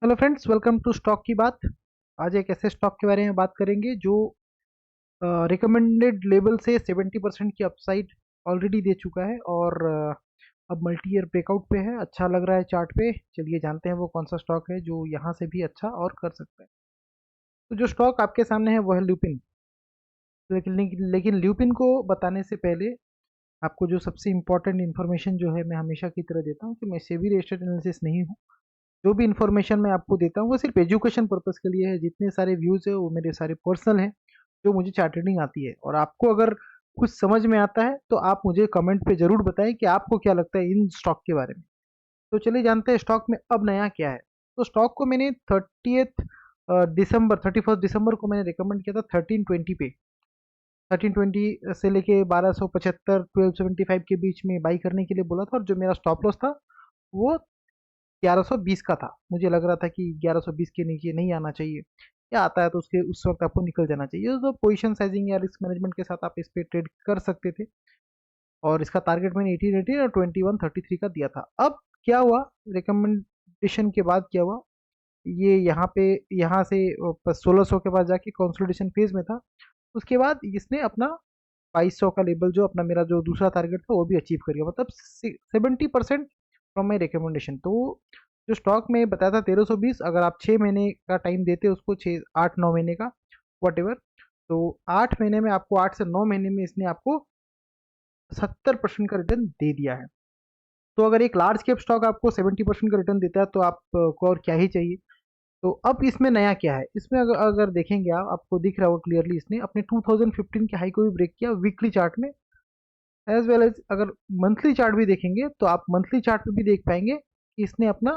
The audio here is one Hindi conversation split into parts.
Hello friends, welcome to stock की बात। आज एक ऐसे स्टॉक के बारे में बात करेंगे जो रिकमेंडेड लेवल से 70% की अपसाइड ऑलरेडी दे चुका है और अब मल्टी ईयर ब्रेकआउट पे है। अच्छा लग रहा है चार्ट पे। चलिए जानते हैं वो कौन सा स्टॉक है जो यहाँ से भी अच्छा और कर सकता है। तो जो स्टॉक आपके सामने है वो है ल्यूपिन। लेकिन ल्यूपिन को बताने से पहले आपको जो सबसे इम्पोर्टेंट इन्फॉर्मेशन जो है, मैं हमेशा की तरह देता हूँ कि मैं सेबी रजिस्टर्ड एनालिसिस नहीं हूँ। जो भी इन्फॉर्मेशन मैं आपको देता हूँ वो सिर्फ एजुकेशन पर्पस के लिए है। जितने सारे व्यूज़ है वो मेरे सारे पर्सनल हैं, जो मुझे चार्ट ट्रेडिंग आती है। और आपको अगर कुछ समझ में आता है तो आप मुझे कमेंट पे जरूर बताएं कि आपको क्या लगता है इन स्टॉक के बारे में। तो चलिए जानते हैं स्टॉक में अब नया क्या है। तो स्टॉक को मैंने 31 दिसंबर को मैंने रिकमेंड किया था 1320 पे। 1320 से लेके 1275 1275 के बीच में बाई करने के लिए बोला था, और जो मेरा स्टॉप लॉस था वो 1120 का था। मुझे लग रहा था कि 1120 के नीचे नहीं आना चाहिए, या आता है तो उसके उस वक्त आपको निकल जाना चाहिए। तो पोजीशन साइजिंग या रिस्क मैनेजमेंट के साथ आप इस पे ट्रेड कर सकते थे। और इसका टारगेट मैंने 18 और 2133 का दिया था। अब क्या हुआ, रिकमेंडेशन के बाद क्या हुआ, ये यहाँ पे यहाँ से 1600 के पास जाके कंसोलिडेशन फेज में था। उसके बाद इसने अपना 2200 का लेवल, जो अपना मेरा जो दूसरा टारगेट था, वो भी अचीव कर गया। मतलब 70% फ्रॉम माई रिकमेंडेशन। तो जो स्टॉक में बताया था 1320, अगर आप 6 महीने का टाइम देते उसको, 6 8 9 महीने का, वट एवर, तो 8 महीने में आपको, 8 से 9 महीने में इसने आपको 70% का रिटर्न दे दिया है। तो अगर एक लार्ज कैप स्टॉक आपको 70% का रिटर्न देता है तो आपको और क्या ही चाहिए। तो अब इसमें नया क्या है, इसमें अगर देखेंगे आप, आपको दिख रहा होगा क्लियरली, इसने अपने 2015 के हाई को भी ब्रेक किया वीकली चार्ट में, एज वेल एज अगर मंथली चार्ट भी देखेंगे तो आप मंथली चार्ट पे भी देख पाएंगे कि इसने अपना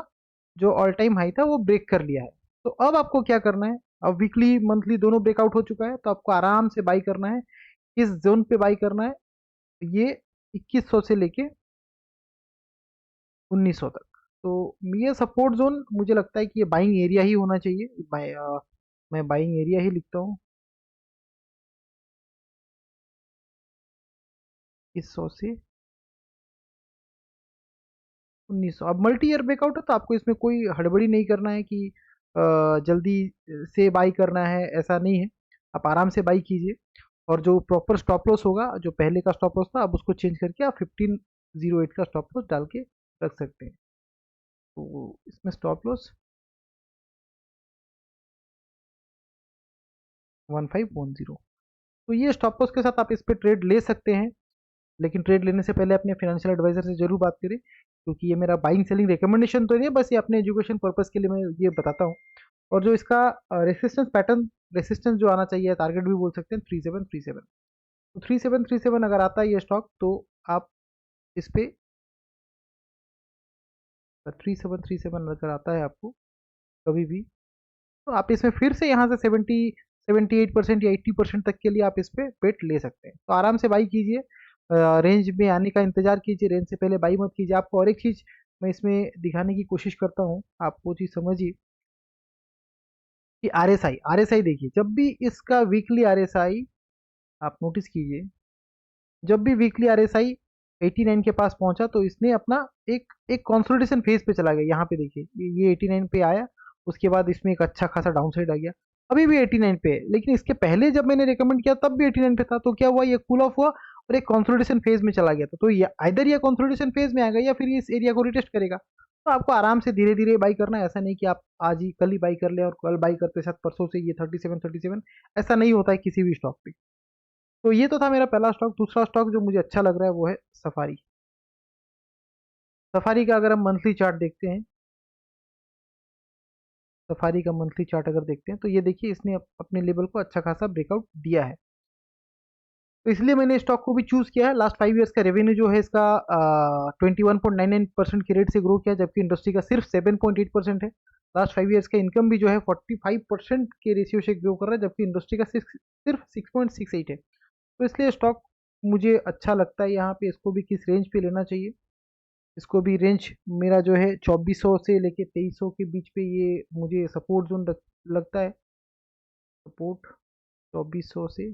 जो ऑल टाइम हाई था वो ब्रेक कर लिया है। तो अब आपको क्या करना है, अब वीकली मंथली दोनों ब्रेकआउट हो चुका है, तो आपको आराम से बाई करना है। किस जोन पे बाई करना है, ये 2100 से लेके 1900 तक। तो ये सपोर्ट जोन मुझे लगता है कि ये बाइंग एरिया ही होना चाहिए। मैं बाइंग एरिया ही लिखता हूँ, 2100 से 1900। अब मल्टी ईयर ब्रेकआउट है तो आपको इसमें कोई हड़बड़ी नहीं करना है कि जल्दी से बाई करना है, ऐसा नहीं है। आप आराम से बाई कीजिए, और जो प्रॉपर स्टॉप लॉस होगा, जो पहले का स्टॉप लॉस था, अब उसको चेंज करके आप 1508 का स्टॉप लॉस डाल के रख सकते हैं। तो इसमें स्टॉप लॉस 1510। तो ये स्टॉप लॉस के साथ आप इस पे ट्रेड ले सकते हैं। लेकिन ट्रेड लेने से पहले अपने फाइनेंशियल एडवाइजर से जरूर बात करें, क्योंकि ये मेरा बाइंग सेलिंग रिकमेंडेशन तो नहीं है, बस ये अपने एजुकेशन पर्पस के लिए मैं ये बताता हूँ। और जो इसका रेसिस्टेंस पैटर्न, रेसिस्टेंस जो आना चाहिए, टारगेट भी बोल सकते हैं, 3737। तो 3737 अगर आता है ये स्टॉक, तो आप इस पे 3737 अगर आता है आपको कभी भी, तो आप इसमें फिर से यहाँ से 78% या 80% तक के लिए आप इस पे बेट ले सकते हैं। तो आराम से बाई कीजिए, रेंज में आने का इंतजार कीजिए, रेंज से पहले बाई मत कीजिए। आपको और एक चीज मैं इसमें दिखाने की कोशिश करता हूँ, आप वो चीज समझिए कि आरएसआई देखिए, जब भी इसका वीकली आरएसआई आप नोटिस कीजिए, जब भी वीकली आरएसआई 89 के पास पहुंचा तो इसने अपना एक एक कंसोलिडेशन फेज पे चला गया। यहाँ पे देखिए, ये 89 पे आया, उसके बाद इसमें एक अच्छा खासा डाउन साइड आ गया। अभी भी 89 पे है, लेकिन इसके पहले जब मैंने रिकमेंड किया तब भी 89 पे था। तो क्या हुआ, ये कूल ऑफ हुआ और एक कंसोलिडेशन फेज में चला गया था। तो ये आइदर ये कंसोलिडेशन फेज में आएगा या फिर इस एरिया को रिटेस्ट करेगा। तो आपको आराम से धीरे धीरे बाई करना है। ऐसा नहीं कि आप आज ही कल ही बाई कर ले और कल बाई करते साथ परसों से ये 3737, ऐसा नहीं होता है किसी भी स्टॉक पे। तो ये तो था मेरा पहला स्टॉक। दूसरा स्टॉक जो मुझे अच्छा लग रहा है वो है सफारी। सफारी का अगर हम मंथली चार्ट देखते हैं, सफारी का मंथली चार्ट अगर देखते हैं तो ये देखिए, इसने अपने लेवल को अच्छा खासा ब्रेकआउट दिया है। तो इसलिए मैंने स्टॉक को भी चूज किया है। लास्ट 5 ईयर्स का रेवेन्यू जो है इसका 21.99% के रेट से ग्रो किया, जबकि इंडस्ट्री का सिर्फ 7.8% है। लास्ट 5 ईयर्स का इनकम भी जो है 45% के रेशियो से ग्रो कर रहा है, जबकि इंडस्ट्री का सिर्फ 6.68 है। तो इसलिए स्टॉक मुझे अच्छा लगता है। यहाँ पे इसको भी किस रेंज पे लेना चाहिए, इसको भी रेंज मेरा जो है 2400 से लेके 2300 के बीच पे ये मुझे सपोर्ट जोन लगता है। सपोर्ट 2400 से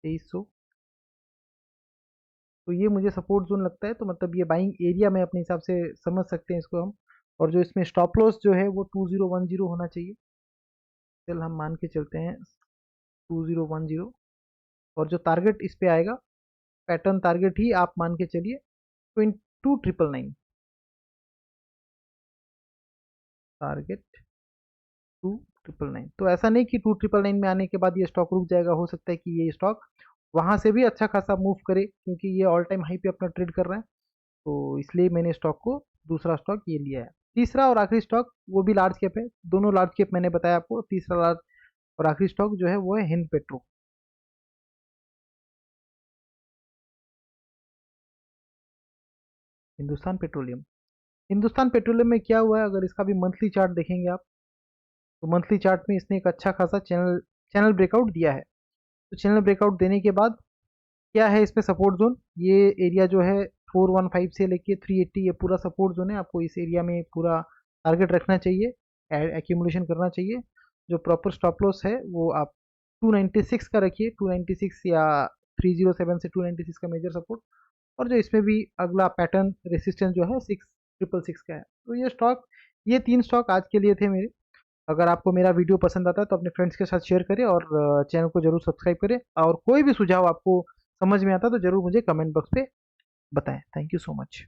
2300, तो ये मुझे सपोर्ट जोन लगता है। तो मतलब ये बाइंग एरिया में अपने हिसाब से समझ सकते हैं इसको हम। और जो इसमें स्टॉप लॉस जो है वो 2010 होना चाहिए। चल हम मान के चलते हैं 2010। और जो टारगेट इस पे आएगा, पैटर्न टारगेट ही आप मान के चलिए 2999। टारगेट 2999। तो ऐसा नहीं कि 2999 में आने के बाद ये स्टॉक रुक जाएगा, हो सकता है कि ये स्टॉक वहां से भी अच्छा खासा मूव करे, क्योंकि ये ऑल टाइम हाई पे अपना ट्रेड कर रहा है। तो इसलिए मैंने स्टॉक को, दूसरा स्टॉक ये लिया है। तीसरा और आखिरी स्टॉक वो भी लार्ज कैप है, दोनों लार्ज कैप मैंने बताया आपको। तीसरा लार्ज और आखिरी स्टॉक जो है वो है Hind petro, Hindustan petroleum. Hindustan petroleum में क्या हुआ है, अगर इसका भी मंथली चार्ट देखेंगे आप, तो मंथली चार्ट में इसने एक अच्छा खासा चैनल चैनल ब्रेकआउट दिया है। तो चैनल ब्रेकआउट देने के बाद क्या है इसमें सपोर्ट जोन, ये एरिया जो है 415 से लेके 380, ये पूरा सपोर्ट जोन है। आपको इस एरिया में पूरा टारगेट रखना चाहिए, एक्यूमुलेशन करना चाहिए। जो प्रॉपर स्टॉप लॉस है वो आप 296 का रखिए, 296 या 307 से 296 का मेजर सपोर्ट। और जो इसमें भी अगला पैटर्न रेसिस्टेंस जो है 6,666 का है। तो ये स्टॉक, ये 3 स्टॉक आज के लिए थे मेरे। अगर आपको मेरा वीडियो पसंद आता है तो अपने फ्रेंड्स के साथ शेयर करें और चैनल को जरूर सब्सक्राइब करें। और कोई भी सुझाव आपको समझ में आता है तो जरूर मुझे कमेंट बॉक्स पे बताएं। Thank you so much.